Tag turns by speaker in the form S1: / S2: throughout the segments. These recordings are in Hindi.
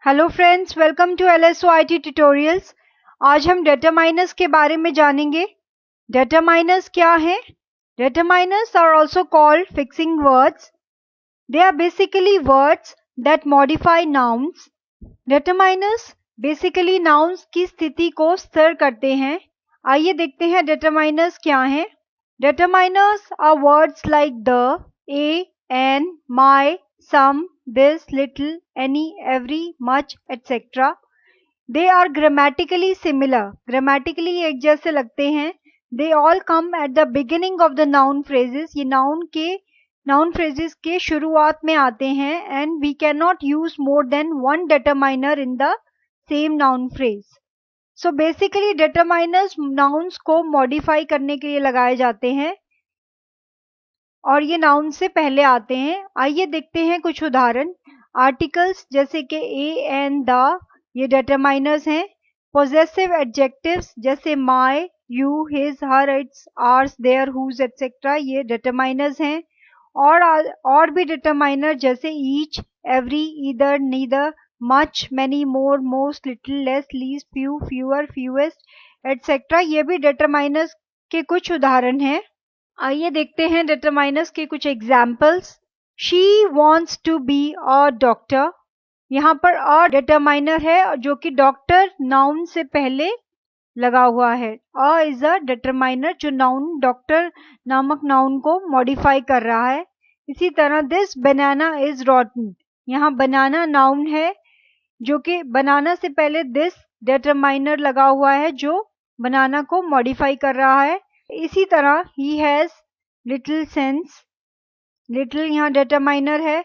S1: Hello friends, welcome to LSOIT tutorials. आज हम डिटरमाइनर्स के बारे में जानेंगे। डिटरमाइनर्स क्या हैं? Determiners are also called fixing words. They are basically words that modify nouns. Determiners basically nouns की स्थिति को स्थिर करते हैं। आइए देखते हैं डिटरमाइनर्स क्या हैं। Determiners are words like the, a, an, my, some, this, little, any, every, much, etc. They are grammatically similar. Grammatically एक जैसे लगते हैं. They all come at the beginning of the noun phrases. ये noun phrases के शुरुआत में आते हैं and we cannot use more than one determiner in the same noun phrase. So basically determiners nouns को modify करने के लिए लगाए जाते हैं और ये नाउन से पहले आते हैं। आइए देखते हैं कुछ उदाहरण। आर्टिकल्स जैसे कि ए, एन, द, ये डिटरमाइनर्स हैं। पोजेसिव एडजेक्टिव्स जैसे my, you, his, her, its, ours, their, whose, etcetera, ये डिटरमाइनर्स हैं। और भी डिटरमाइनर जैसे each, every, either, neither, much, many, more, most, little, less, least, few, fewer, fewest, etcetera, ये भी डिटरमाइनर्स के कुछ उदाहरण हैं। आइए देखते हैं डिटरमाइनर्स के कुछ examples. She wants to be a doctor. यहाँ पर अ डिटरमाइनर है जो कि डॉक्टर नाउन से पहले लगा हुआ है। अ इज अ डिटरमाइनर जो नाउन डॉक्टर नामक नाउन को मॉडिफाई कर रहा है। इसी तरह दिस बनाना इज रॉटन, यहाँ बनाना नाउन है जो कि बनाना से पहले दिस डिटरमाइनर लगा हुआ है जो बनाना को मॉडिफाई कर रहा है। इसी तरह ही हैज लिटिल सेंस, लिटिल यहाँ डिटरमाइनर है।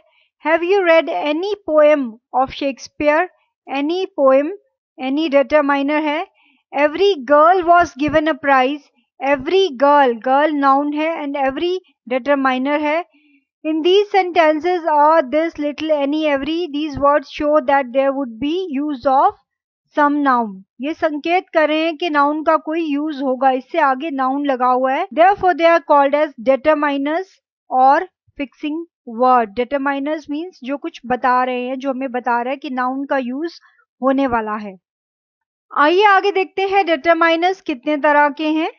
S1: Have you read any poem of Shakespeare, any poem, any determiner है। Every girl was given a prize, every girl, girl noun है एंड एवरी डिटरमाइनर है। In these sentences are this, little, any, every, these words show that there would be use of some noun. ये संकेत कर रहे हैं कि नाउन का कोई यूज होगा, इससे आगे नाउन लगा हुआ है। Therefore they are called as determiners और fixing word. Determiners means जो कुछ बता रहे हैं, जो हमें बता रहा है कि नाउन का यूज होने वाला है। आइए आगे देखते हैं determiners कितने तरह के हैं।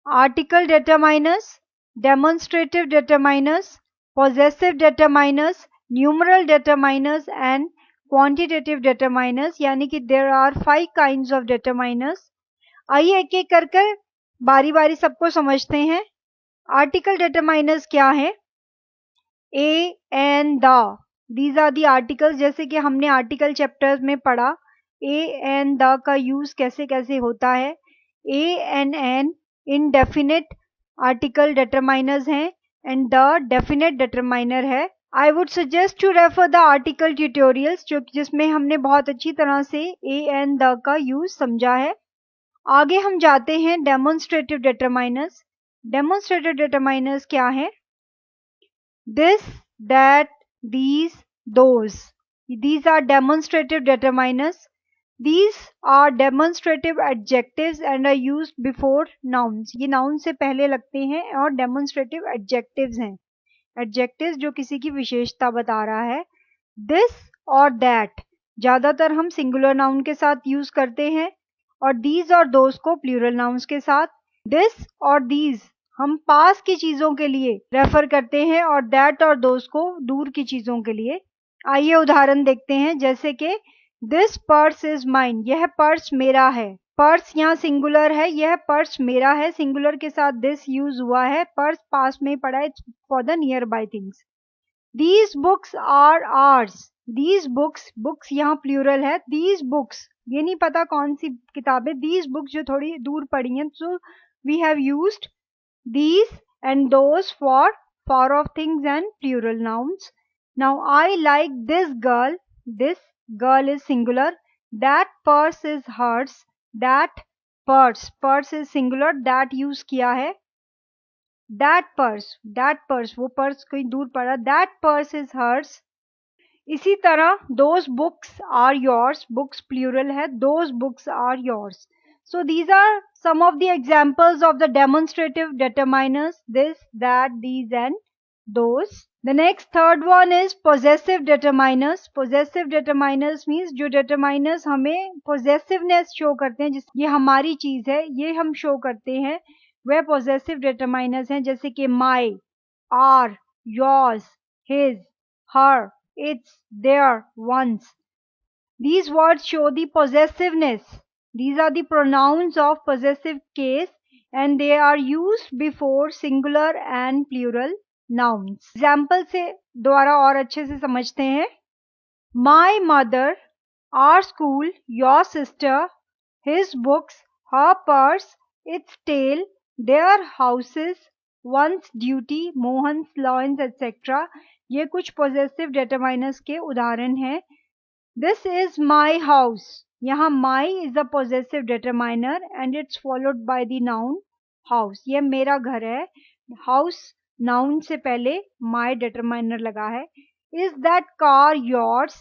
S1: Article determiners, demonstrative determiners, possessive determiners, numeral determiners and quantitative determiners, यानी कि there are 5 kinds of determiners. आइए एक एक कर कर बारी बारी सबको समझते हैं। आर्टिकल determiners क्या है? A, an, the, these are the articles, जैसे कि हमने आर्टिकल चैप्टर्स में पढ़ा ए, एन, द का यूज कैसे कैसे होता है। A an indefinite article determiners हैं एंड द डेफिनेट डिटरमाइनर है। I would suggest to refer the article tutorials जिसमें हमने बहुत अच्छी तरह से ए एंड द का यूज समझा है। आगे हम जाते हैं डेमोन्स्ट्रेटिव डिटरमाइनर्स। डेमोन्स्ट्रेटिव डिटरमाइनर्स क्या है? This, that, these, those, these are demonstrative determiners. These are demonstrative adjectives and are used before nouns. ये noun से पहले लगते हैं और demonstrative adjectives हैं। Adjectives जो किसी की विशेषता बता रहा है। This और that ज़्यादातर हम singular noun के साथ use करते हैं और these और those को plural nouns के साथ। This और these हम पास की चीजों के लिए रेफर करते हैं और that और those को दूर की चीजों के लिए। आइए उदाहरण देखते हैं, जैसे कि दिस पर्स इज माइन, यह पर्स मेरा है। पर्स यहाँ सिंगुलर है, यह पर्स मेरा है, सिंगुलर के साथ दिस यूज हुआ है। पर्स पास में पड़ा है for the nearby things. These books are ours, these books, books यहाँ प्लूरल है। दीज बुक्स, ये नहीं पता कौन सी किताबें, दीज बुक्स जो थोड़ी दूर पड़ी हैं, so we have used these and those for far off things and plural nouns. Now I like this girl, this girl is singular. That purse is hers, that purse, purse is singular, that use किया है। that purse वो पर्स कोई दूर पड़ा, that purse is hers. इसी तरह those books are yours, books plural है, those books are yours. So these are some of the examples of the demonstrative determiners, this, that, these and those. The next third one is possessive determiners. Possessive determiners means जो determiners हमें possessiveness show करते हैं, जिस ये हमारी चीज है, ये हम show करते हैं, वह possessive determiners हैं, जैसे कि my, our, yours, his, her, its, their, one's. These words show the possessiveness. These are the pronouns of possessive case and they are used before singular and plural nouns. Example से दोबारा और अच्छे से समझते हैं. My mother, our school, your sister, his books, her purse, its tail, their houses, one's duty, Mohan's loins, etc. ये कुछ possessive determiners के उदाहरण हैं. This is my house. यहाँ my is a possessive determiner and it's followed by the noun house. ये मेरा घर है. House noun से पहले my determiner लगा है. Is that car yours?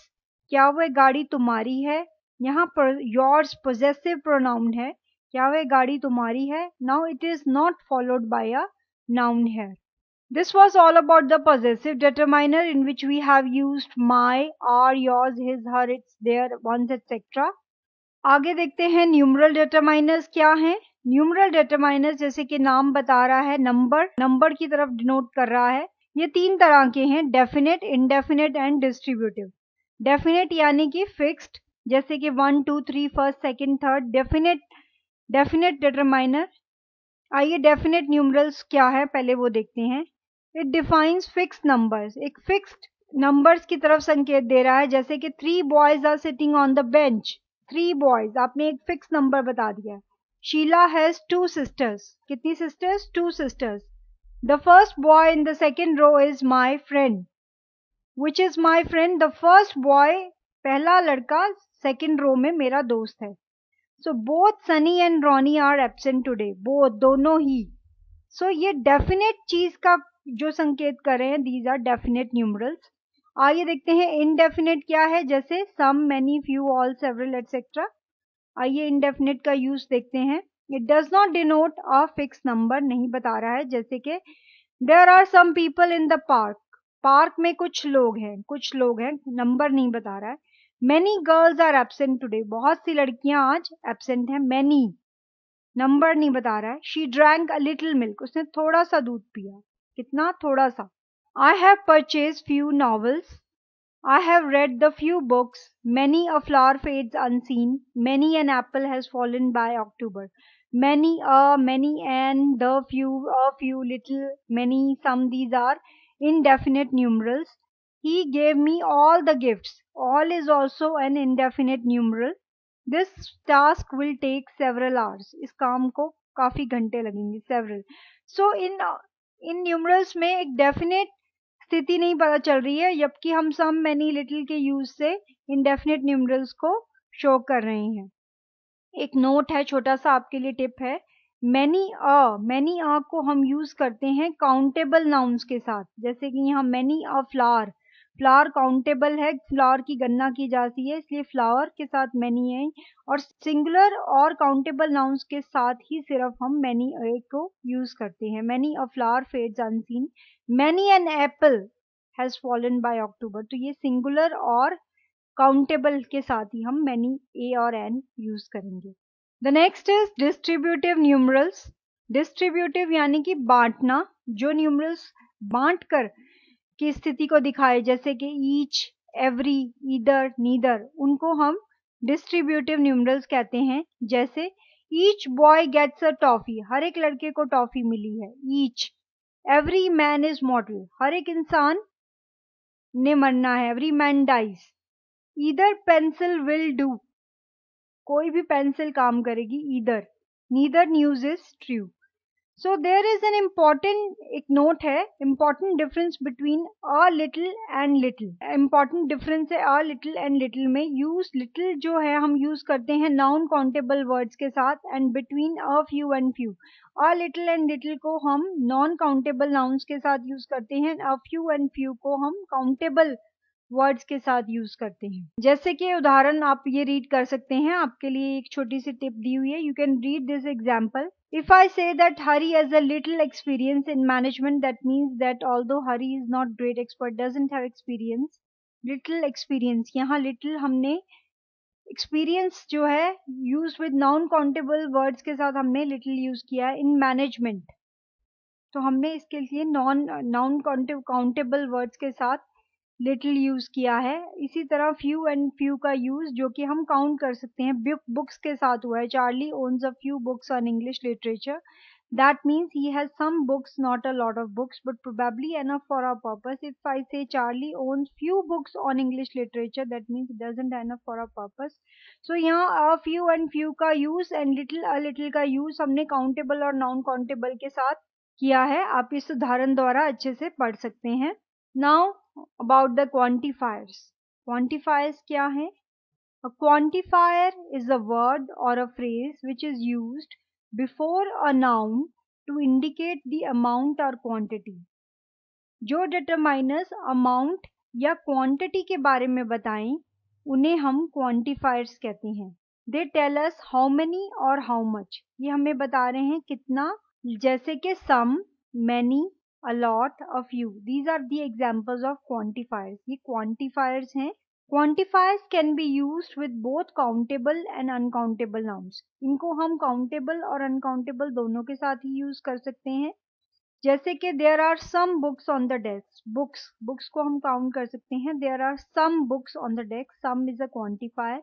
S1: क्या वह गाड़ी तुम्हारी है? यहाँ पर yours possessive pronoun है. क्या वह गाड़ी तुम्हारी है? Now it is not followed by a noun here. This was all about the possessive determiner in which we have used my, our, yours, his, her, its, their, one's, etc. आगे देखते हैं न्यूमरल determiners क्या हैं. न्यूमरल determiners जैसे कि नाम बता रहा है, नंबर की तरफ डिनोट कर रहा है. ये तीन तरह के हैं, definite, indefinite and distributive. Definite यानी कि फिक्स्ड, जैसे कि 1 2 3 first second third. Definite determiner. आइए डेफिनेट न्यूमरल्स क्या है पहले वो देखते हैं. It defines fixed numbers. एक फिक्स्ड नंबर्स की तरफ संकेत दे रहा है, जैसे कि 3 boys are sitting on the bench. 3 boys, आपने एक फिक्स नंबर बता दिया. Sheela has 2 sisters. कितनी sisters? 2 sisters. The first boy in the second row is my friend. Which is my friend? The first boy, पहला लड़का सेकेंड रो में मेरा दोस्त है. So both Sunny and Ronny are absent today. Both, दोनों ही. सो ये डेफिनेट चीज का जो संकेत कर रहे हैं, दीज आर डेफिनेट न्यूमरल्स. आइए देखते हैं इनडेफिनेट क्या है, जैसे some, many, few, all, several, etcetera. आइए इनडेफिनेट का यूज देखते हैं. It does not denote a fix number, नहीं बता रहा है. जैसे कि there are some people in the park. Park में कुछ लोग हैं, नंबर नहीं बता रहा है. Many girls are absent today. बहुत सी लड़कियां आज एब्सेंट हैं. मैनी, नंबर नहीं बता रहा है. She drank a little milk. उसने थोड़ा सा दूध पिया. कितना? थोड़ा सा. I have purchase few novels. I have read the few books. Many a flower fades unseen. Many an apple has fallen by October. Many a, many an, the few, a few, little, many, some. These are indefinite numerals. He gave me all the gifts. All is also an indefinite numeral. This task will take several hours. इस काम को काफी घंटे लगेंगे. several. So in numerals में एक definite स्थिति नहीं पता चल रही है, जबकि हम some, many, little के यूज से indefinite numerals को शो कर रहे हैं. एक नोट है, छोटा सा आपके लिए टिप है. मैनी अ को हम यूज करते हैं काउंटेबल नाउन्स के साथ. जैसे कि यहाँ many a flower. Flower countable है, फ्लावर की गणना की जाती है, इसलिए फ्लावर के साथ मैनी है. और सिंगुलर और काउंटेबल नाउन्स के साथ ही सिर्फ हम मैनी अ को यूज करते हैं. Many a flower fades unseen. Many an apple has fallen by October. तो ये सिंगुलर और काउंटेबल के साथ ही हम मैनी ए और एन यूज करेंगे. The next is distributive numerals. Distributive यानी कि बांटना. जो न्यूमरल्स बांट कर की स्थिति को दिखाए, जैसे कि ईच, एवरी, ईदर, नीदर, उनको हम डिस्ट्रीब्यूटिव न्यूमरल्स कहते हैं. जैसे each boy gets a toffee. हर एक लड़के को टॉफी मिली है. Each. Every man is mortal. हर एक इंसान ने मरना है. Every man dies. Either pencil will do. कोई भी पेंसिल काम करेगी. Either. Neither news is true. So there is an important, एक नोट है, important difference between a little and little. Important difference है अ लिटिल एंड लिटिल में. यूज लिटिल जो है हम यूज करते हैं नाउन काउंटेबल वर्ड्स के साथ, and between a few and few. A little and little को हम नॉन काउंटेबल नाउन्स के साथ यूज करते हैं. अ फ्यू एंड फ्यू को हम काउंटेबल वर्ड्स के साथ यूज करते हैं। जैसे कि उदाहरण आप ये रीड कर सकते हैं, आपके लिए एक छोटी सी टिप दी हुई है। You can read this example. If I say that Hari has a little experience in management, that means that although Hari is not great expert, doesn't have experience. Little experience, यहाँ लिटिल हमने एक्सपीरियंस जो है use with non countable words के साथ हमने लिटिल यूज किया है इन मैनेजमेंट, तो हमने इसके लिए नॉन काउंटेबल वर्ड्स के साथ लिटिल यूज किया है। इसी तरह फ्यू एंड फ्यू का यूज जो कि हम काउंट कर सकते हैं, बुक्स के साथ हुआ है। Charlie owns a few books on English literature, that means he has some books, not a lot of books but probably enough for our purpose. If I say Charlie owns few books on English literature, that means it doesn't enough for our purpose. सो यहाँ फ्यू एंड फ्यू का use and little a little का यूज हमने काउंटेबल और नॉन काउंटेबल के साथ किया है। आप इस उदाहरण द्वारा अच्छे से पढ़ सकते हैं। Now about the quantifiers. Quantifiers क्या है? A quantifier is a word or a phrase which is used before a noun to indicate the amount or quantity. जो determiners amount या quantity के बारे में बताएं, उन्हें हम quantifiers कहते हैं। They tell us how many or how much. ये हमें बता रहे हैं कितना, जैसे कि some, many, a lot, a few. These are the examples of quantifiers. ये quantifiers हैं। Quantifiers can be used with both countable and uncountable nouns. इनको हम countable और uncountable दोनों के साथ ही यूज कर सकते हैं। जैसे कि there are some books on the desk. Books को हम काउंट कर सकते हैं। There are some books on the desk. Some is a quantifier.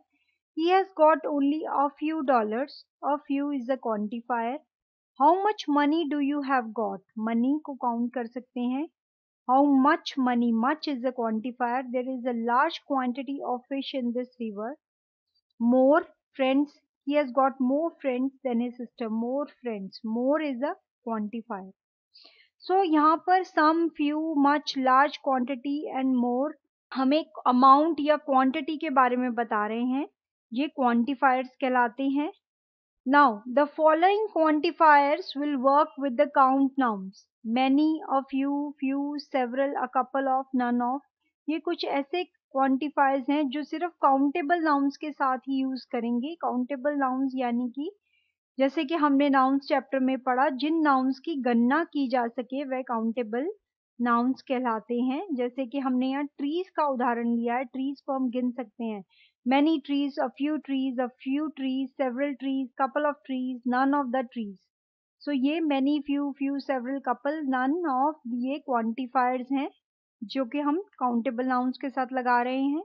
S1: He has got only a few dollars. A few is a quantifier. How much money do you have got? Money को काउंट कर सकते हैं। How much money? Much is a quantifier. There is a large quantity of fish in this river. More friends. He has got more friends than his sister. More friends. More is a quantifier. So यहाँ पर some, few, much, large, quantity and more हमें amount या quantity के बारे में बता रहे हैं। ये quantifiers कहलाते हैं। Now, the following quantifiers will work with the count nouns. Many, a few, several, a couple of, none of. ये कुछ ऐसे quantifiers हैं जो सिर्फ countable nouns के साथ ही यूज करेंगे। countable nouns यानी कि जैसे कि हमने nouns चैप्टर में पढ़ा, जिन nouns की गणना की जा सके वह countable nouns कहलाते हैं। जैसे कि हमने यहाँ trees का उदाहरण लिया है। trees को हम गिन सकते हैं। Many trees, a few trees, several trees, couple of trees, none of the trees. So ये many, few, several, couple, none of ये quantifiers हैं जो कि हम countable nouns के साथ लगा रहे हैं।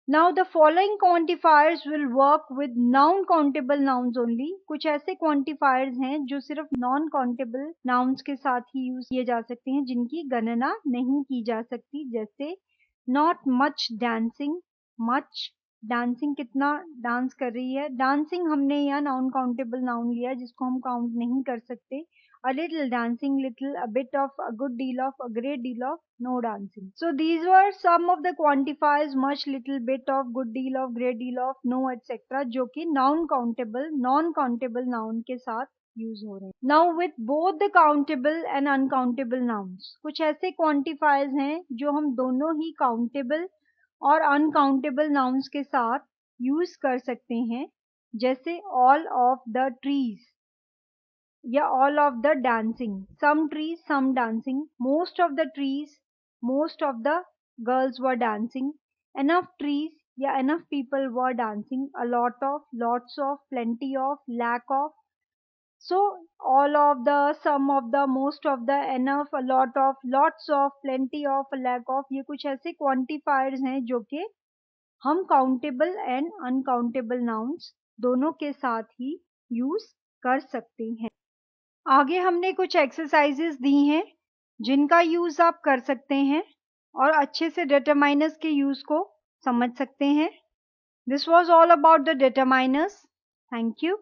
S1: Now the following quantifiers will work with non-countable nouns only. कुछ ऐसे quantifiers हैं जो सिर्फ non-countable nouns के साथ ही यूज किए जा सकते हैं, जिनकी गणना नहीं की जा सकती। जैसे not much dancing, much dancing, कितना डांस कर रही है। डांसिंग हमने यहाँ नॉन काउंटेबल नाउन लिया जिसको हम काउंट नहीं कर सकते। a little dancing, little, a bit of, a good deal of, a great deal of, no dancing. So these were some of the quantifiers, much, little, bit of, good deal of, great deal of, no etc. जो कि non countable noun के साथ यूज हो रहे हैं। Now with both the countable and uncountable nouns, कुछ ऐसे quantifiers हैं जो हम दोनों ही countable और अनकाउंटेबल नाउन्स के साथ यूज कर सकते हैं। जैसे ऑल ऑफ द ट्रीज या all of the dancing, some trees, some dancing, most of the trees, most of the girls were dancing, enough trees या enough people were dancing, a lot of, lots of, plenty of, lack of. So all of the, some of the, most of the, enough, a lot of, lots of, plenty of, a lack of, ये कुछ ऐसे quantifiers हैं जो कि हम countable and uncountable nouns दोनों के साथ ही यूज कर सकते हैं। आगे हमने कुछ एक्सरसाइजेस दी हैं जिनका यूज आप कर सकते हैं और अच्छे से डिटरमाइनर्स के यूज को समझ सकते हैं। This was all about the determiners. Thank you.